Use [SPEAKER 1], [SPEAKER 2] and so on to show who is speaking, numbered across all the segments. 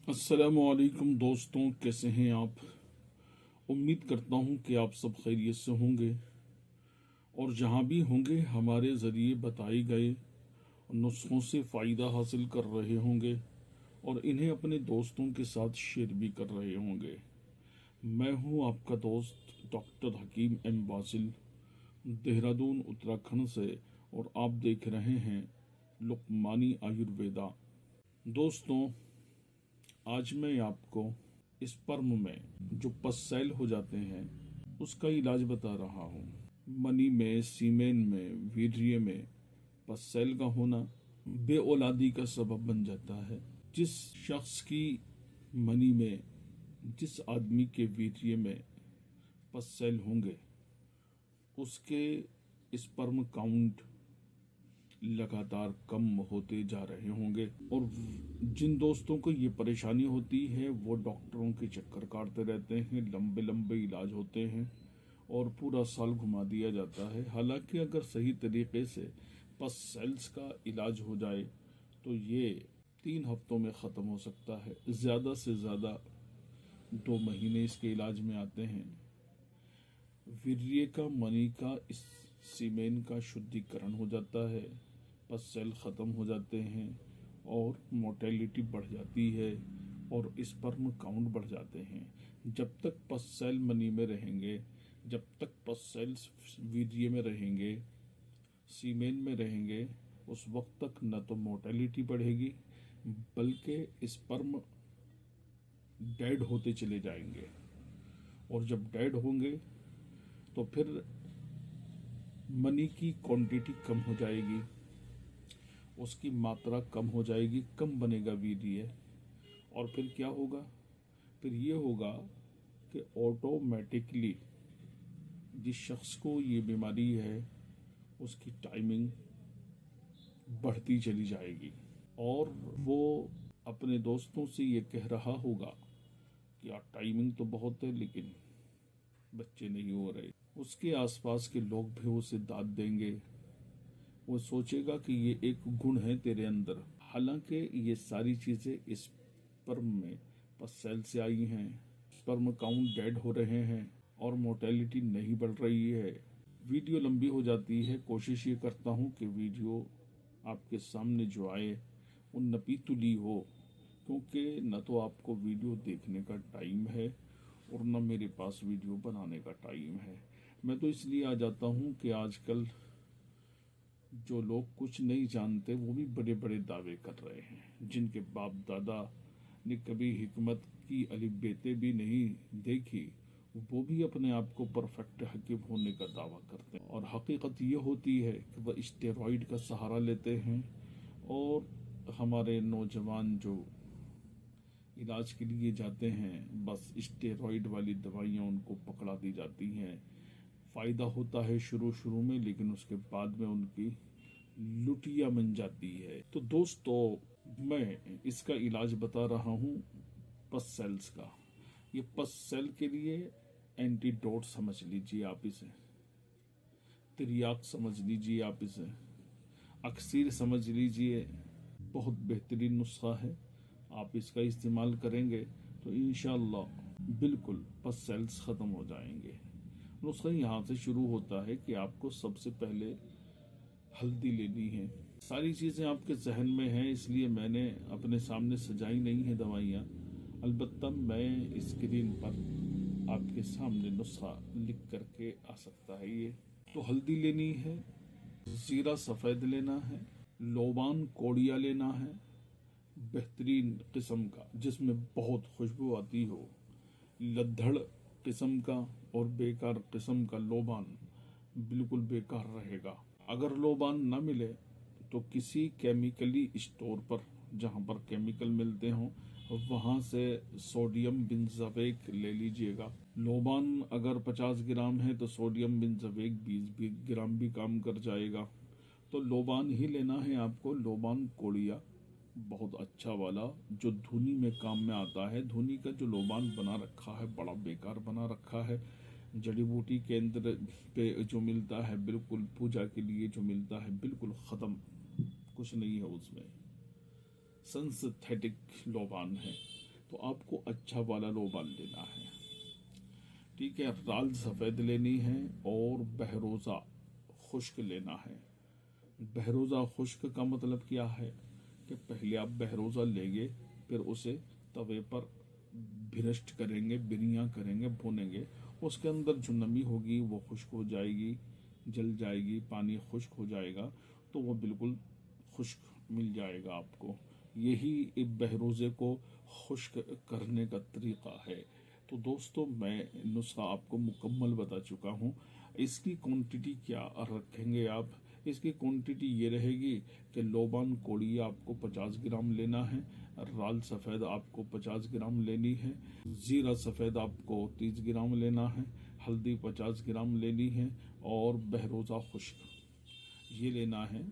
[SPEAKER 1] अस्सलामुअलैकुम दोस्तों, कैसे हैं आप। उम्मीद करता हूं कि आप सब खैरियत से होंगे और जहां भी होंगे हमारे ज़रिए बताए गए नुस्खों से फ़ायदा हासिल कर रहे होंगे और इन्हें अपने दोस्तों के साथ शेयर भी कर रहे होंगे। मैं हूं आपका दोस्त डॉक्टर हकीम एम वासिल, देहरादून उत्तराखंड से, और आप देख रहे हैं लुकमानी आयुर्वेदा। दोस्तों, आज मैं आपको स्पर्म में जो पस्सैल हो जाते हैं उसका इलाज बता रहा हूँ। मनी में, सीमेन में, वीर्य में पस्सैल का होना बेऔलादी का सबब बन जाता है। जिस शख्स की मनी में, जिस आदमी के वीर्य में पस्सैल होंगे उसके स्पर्म काउंट लगातार कम होते जा रहे होंगे और जिन दोस्तों को ये परेशानी होती है वो डॉक्टरों के चक्कर काटते रहते हैं, लंबे लंबे इलाज होते हैं और पूरा साल घुमा दिया जाता है। हालांकि अगर सही तरीके से पस सेल्स का इलाज हो जाए तो ये 3 हफ्तों में ख़त्म हो सकता है। ज़्यादा से ज़्यादा 2 महीने इसके इलाज में आते हैं। वीर्य का, मनी का, इस सीमेन का शुद्धिकरण हो जाता है, पस सेल ख़त्म हो जाते हैं और मोटेलिटी बढ़ जाती है और स्पर्म काउंट बढ़ जाते हैं। जब तक पस सेल मनी में रहेंगे, जब तक पस सेल्स वीर्य में रहेंगे, सीमेन में रहेंगे, उस वक्त तक न तो मोटेलिटी बढ़ेगी बल्कि स्पर्म डेड होते चले जाएंगे और जब डेड होंगे तो फिर मनी की क्वांटिटी कम हो जाएगी, उसकी मात्रा कम हो जाएगी, कम बनेगा वीर्य। और फिर क्या होगा? फिर ये होगा कि ऑटोमेटिकली जिस शख्स को ये बीमारी है उसकी टाइमिंग बढ़ती चली जाएगी और वो अपने दोस्तों से ये कह रहा होगा कि यार टाइमिंग तो बहुत है लेकिन बच्चे नहीं हो रहे। उसके आसपास के लोग भी उसे दाद देंगे, वो सोचेगा कि ये एक गुण है तेरे अंदर। हालांकि ये सारी चीजें स्पर्म में पस सेल से आई हैं। स्पर्म काउंट डेड हो रहे हैं और मोर्टेलिटी नहीं बढ़ रही है। वीडियो लंबी हो जाती है, कोशिश ये करता हूँ कि वीडियो आपके सामने जो आए वो नपीतुली हो, क्योंकि न तो आपको वीडियो देखने का टाइम है और न मेरे पास वीडियो बनाने का टाइम है। मैं तो इसलिए आ जाता हूँ कि आजकल जो लोग कुछ नहीं जानते वो भी बड़े बड़े दावे कर रहे हैं। जिनके बाप दादा ने कभी हिकमत की अलिफ भी नहीं देखी, वो भी अपने आप को परफेक्ट हकीम होने का दावा करते हैं और हकीकत ये होती है कि वह स्टेरॉइड का सहारा लेते हैं और हमारे नौजवान जो इलाज के लिए जाते हैं बस स्टेरॉइड वाली दवाइयाँ उनको पकड़ा दी जाती हैं। फ़ायदा होता है शुरू शुरू में, लेकिन उसके बाद में उनकी लुटिया बन जाती है। तो दोस्तों, मैं इसका इलाज बता रहा हूँ पस सेल्स का। ये पस सेल के लिए एंटीडोट समझ लीजिए आप इसे, तिरियाक समझ लीजिए आप इसे, अक्सीर समझ लीजिए। बहुत बेहतरीन नुस्खा है। आप इसका इस्तेमाल करेंगे तो इंशाअल्लाह बिल्कुल पस सेल्स ख़त्म हो जाएंगे। नुस्खा यहाँ से शुरू होता है कि आपको सबसे पहले हल्दी लेनी है। सारी चीज़ें आपके जहन में हैं, इसलिए मैंने अपने सामने सजाई नहीं है दवाइयाँ। अलबत्ता मैं स्क्रीन पर आपके सामने नुस्खा लिख करके आ सकता है। ये तो हल्दी लेनी है, जीरा सफ़ेद लेना है, लोबान कोड़िया लेना है बेहतरीन किस्म का जिसमें बहुत खुशबू आती हो। लद्दड़ किस्म का और बेकार किस्म का लोबान बिल्कुल बेकार रहेगा। अगर लोबान ना मिले तो किसी केमिकली स्टोर पर, जहाँ पर केमिकल मिलते हों, वहाँ से सोडियम बिंजवेक ले लीजिएगा। लोबान अगर 50 ग्राम है तो सोडियम बिंजवेक 20 ग्राम भी काम कर जाएगा। तो लोबान ही लेना है आपको, लोबान कोड़िया बहुत अच्छा वाला जो धुनी में काम में आता है। धुनी का जो लोबान बना रखा है बड़ा बेकार बना रखा है। जड़ी बूटी केंद्र पे जो मिलता है, बिल्कुल पूजा के लिए जो मिलता है, बिल्कुल ख़त्म, कुछ नहीं है उसमें। सिंथेटिक लोबान है। तो आपको अच्छा वाला लोबान लेना है। ठीक है, राल सफ़ेद लेनी है और बहरोज़ा खुश्क लेना है। बहरोज़ा खुश्क का मतलब क्या है कि पहले आप बहरोज़ा लेंगे, फिर उसे तवे पर भिरष्ट करेंगे, बिरियाँ करेंगे, भूनेंगे। उसके अंदर जो नमी होगी वो खुश्क हो जाएगी, जल जाएगी, पानी खुश्क हो जाएगा, तो वो बिल्कुल खुश्क मिल जाएगा आपको। यही एक बहरोज़े को खुश्क करने का तरीक़ा है। तो दोस्तों, मैं नुस्खा आपको मुकम्मल बता चुका हूँ। इसकी क्वांटिटी क्या रखेंगे आप? इसकी क्वांटिटी ये रहेगी कि लोबान कोड़ी आपको 50 ग्राम लेना है, राल सफ़ेद आपको 50 ग्राम लेनी है, ज़ीरा सफ़ेद आपको 30 ग्राम लेना है, हल्दी 50 ग्राम लेनी है और बहरोज़ा खुश्क ये लेना है।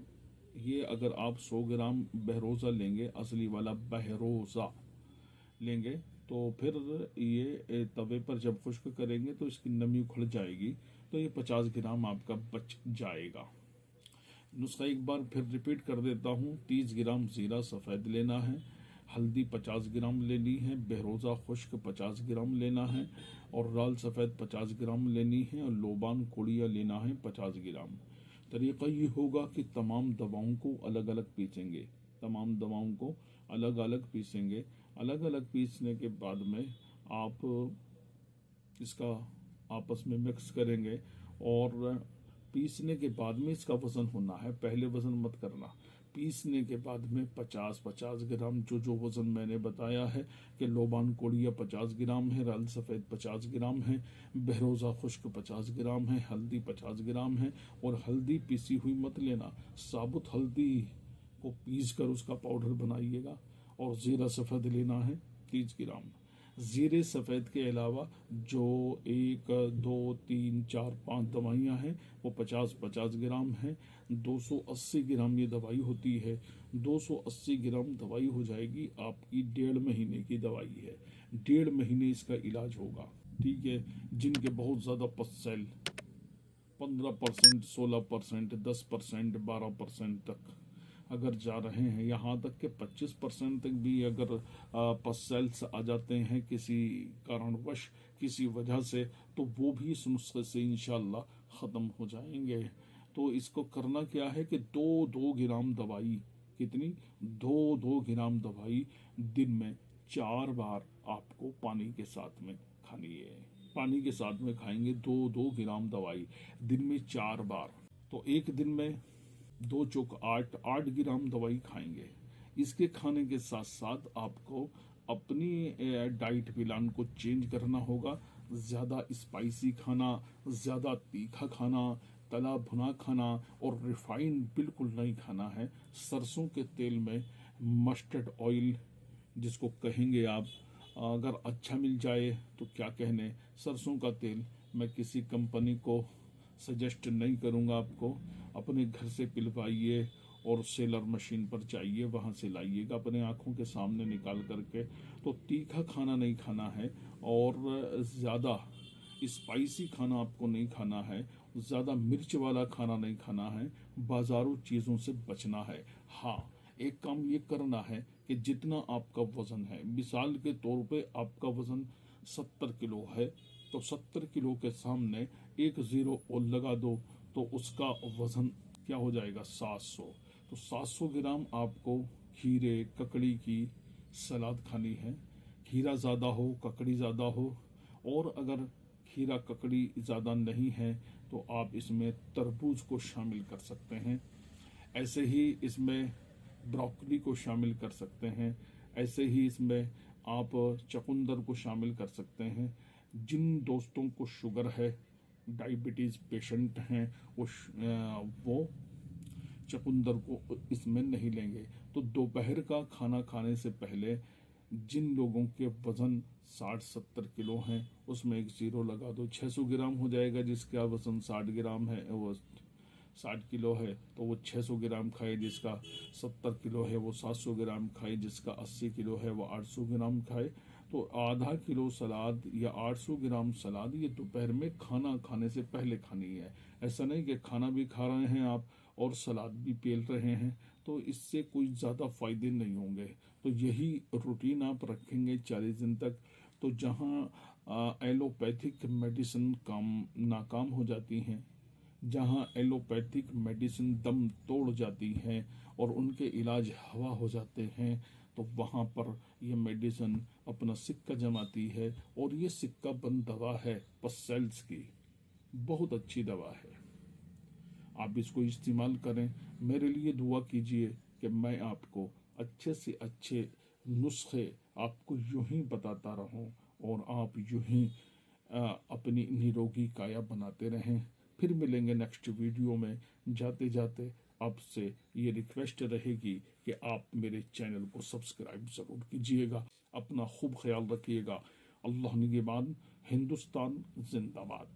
[SPEAKER 1] ये अगर आप 100 ग्राम बहरोज़ा लेंगे, असली वाला बहरोज़ा लेंगे, तो फिर ये तवे पर जब खुश्क करेंगे तो इसकी नमी उखड़ जाएगी, तो ये 50 ग्राम आपका बच जाएगा। नुस्खा एक बार फिर रिपीट कर देता हूँ। 30 ग्राम ज़ीरा सफ़ेद लेना है, हल्दी 50 ग्राम लेनी है, बहरोज़ा खुश्क 50 ग्राम लेना है और राल सफ़ेद 50 ग्राम लेनी है और लोबान कोड़िया लेना है 50 ग्राम। तरीक़ा ये होगा कि तमाम दवाओं को अलग अलग पीसेंगे, तमाम दवाओं को अलग अलग पीसेंगे। अलग अलग पीसने के बाद में आप इसका आपस में मिक्स करेंगे और पीसने के बाद में इसका वज़न होना है, पहले वज़न मत करना। पीसने के बाद में 50-50 ग्राम जो वज़न मैंने बताया है कि लोबान कोड़िया 50 ग्राम है, राल सफ़ेद 50 ग्राम है, बहरोज़ा खुश्क 50 ग्राम है, हल्दी 50 ग्राम है। और हल्दी पीसी हुई मत लेना, साबुत हल्दी को पीस कर उसका पाउडर बनाइएगा। और ज़ीरा सफ़ेद लेना है 30 ग्राम। ज़ीरे सफ़ेद के अलावा जो 1, 2, 3, 4, 5 दवाइयाँ हैं वो 50-50 ग्राम हैं। 280 ग्राम ये दवाई होती है। 280 ग्राम दवाई हो जाएगी आपकी 1.5 महीने की दवाई है। 1.5 महीने इसका इलाज होगा। ठीक है, जिनके बहुत ज़्यादा पस्सेल 15%, 16%, 10%, 12% तक अगर जा रहे हैं, यहाँ तक कि 25% तक भी अगर पस्सेल्स आ जाते हैं किसी कारणवश, किसी वजह से, तो वो भी इस नुस्खे से इंशाल्लाह ख़त्म हो जाएंगे। तो इसको करना क्या है कि 2-2 ग्राम दवाई, कितनी? 2-2 ग्राम दवाई दिन में 4 बार आपको पानी के साथ में खानी है। पानी के साथ में खाएंगे 2-2 ग्राम दवाई दिन में 4 बार, तो एक दिन में 2 चौक 8 ग्राम दवाई खाएंगे। इसके खाने के साथ साथ आपको अपनी डाइट प्लान को चेंज करना होगा। ज़्यादा स्पाइसी खाना, ज़्यादा तीखा खाना, तला भुना खाना और रिफाइंड बिल्कुल नहीं खाना है। सरसों के तेल में मस्टर्ड ऑयल जिसको कहेंगे आप, अगर अच्छा मिल जाए तो क्या कहने, सरसों का तेल मैं किसी कंपनी को सजेस्ट नहीं करूँगा आपको। अपने घर से पिलवाइए और सेलर मशीन पर जाइए, वहाँ से लाइएगा अपने आँखों के सामने निकाल करके। तो तीखा खाना नहीं खाना है और ज़्यादा स्पाइसी खाना आपको नहीं खाना है, ज़्यादा मिर्च वाला खाना नहीं खाना है, बाजारू चीज़ों से बचना है। हाँ, एक काम ये करना है कि जितना आपका वज़न है, मिसाल के तौर पे आपका वज़न 70 किलो है, तो 70 किलो के सामने एक ज़ीरो और लगा दो, तो उसका वज़न क्या हो जाएगा? 700। तो 700 ग्राम आपको खीरे ककड़ी की सलाद खानी है। खीरा ज़्यादा हो, ककड़ी ज़्यादा हो, और अगर खीरा ककड़ी ज़्यादा नहीं है तो आप इसमें तरबूज को शामिल कर सकते हैं। ऐसे ही इसमें ब्रोकली को शामिल कर सकते हैं। ऐसे ही इसमें आप चकुंदर को शामिल कर सकते हैं। जिन दोस्तों को शुगर है, डायबिटीज़ पेशेंट हैं, वो चकुंदर को इसमें नहीं लेंगे। तो दोपहर का खाना खाने से पहले जिन लोगों के वज़न 60-70 किलो हैं उसमें एक ज़ीरो लगा दो, 600 ग्राम हो जाएगा। जिसका वज़न 60 ग्राम है, वो 60 किलो है तो वो 600 ग्राम खाए, जिसका 70 किलो है वो 700 ग्राम खाए, जिसका 80 किलो है वो 800 ग्राम खाए। तो आधा किलो सलाद या 800 ग्राम सलाद ये दोपहर में खाना खाने से पहले खानी है। ऐसा नहीं कि खाना भी खा रहे हैं आप और सलाद भी पेल रहे हैं, तो इससे कोई ज़्यादा फायदे नहीं होंगे। तो यही रूटीन आप रखेंगे 40 दिन तक, तो जहाँ एलोपैथिक मेडिसिन नाकाम हो जाती हैं, जहाँ एलोपैथिक मेडिसिन दम तोड़ जाती हैं और उनके इलाज हवा हो जाते हैं, तो वहाँ पर ये मेडिसिन अपना सिक्का जमाती है। और ये सिक्का बंद दवा है पसेल्स की, बहुत अच्छी दवा है। आप इसको इस्तेमाल करें। मेरे लिए दुआ कीजिए कि मैं आपको अच्छे से अच्छे नुस्खे आपको यूं ही बताता रहूं और आप यूं ही अपनी निरोगी काया बनाते रहें। फिर मिलेंगे नेक्स्ट वीडियो में। जाते जाते आपसे ये रिक्वेस्ट रहेगी कि आप मेरे चैनल को सब्सक्राइब ज़रूर कीजिएगा। अपना खूब ख्याल रखिएगा। अल्लाह निगहबान। हिंदुस्तान जिंदाबाद।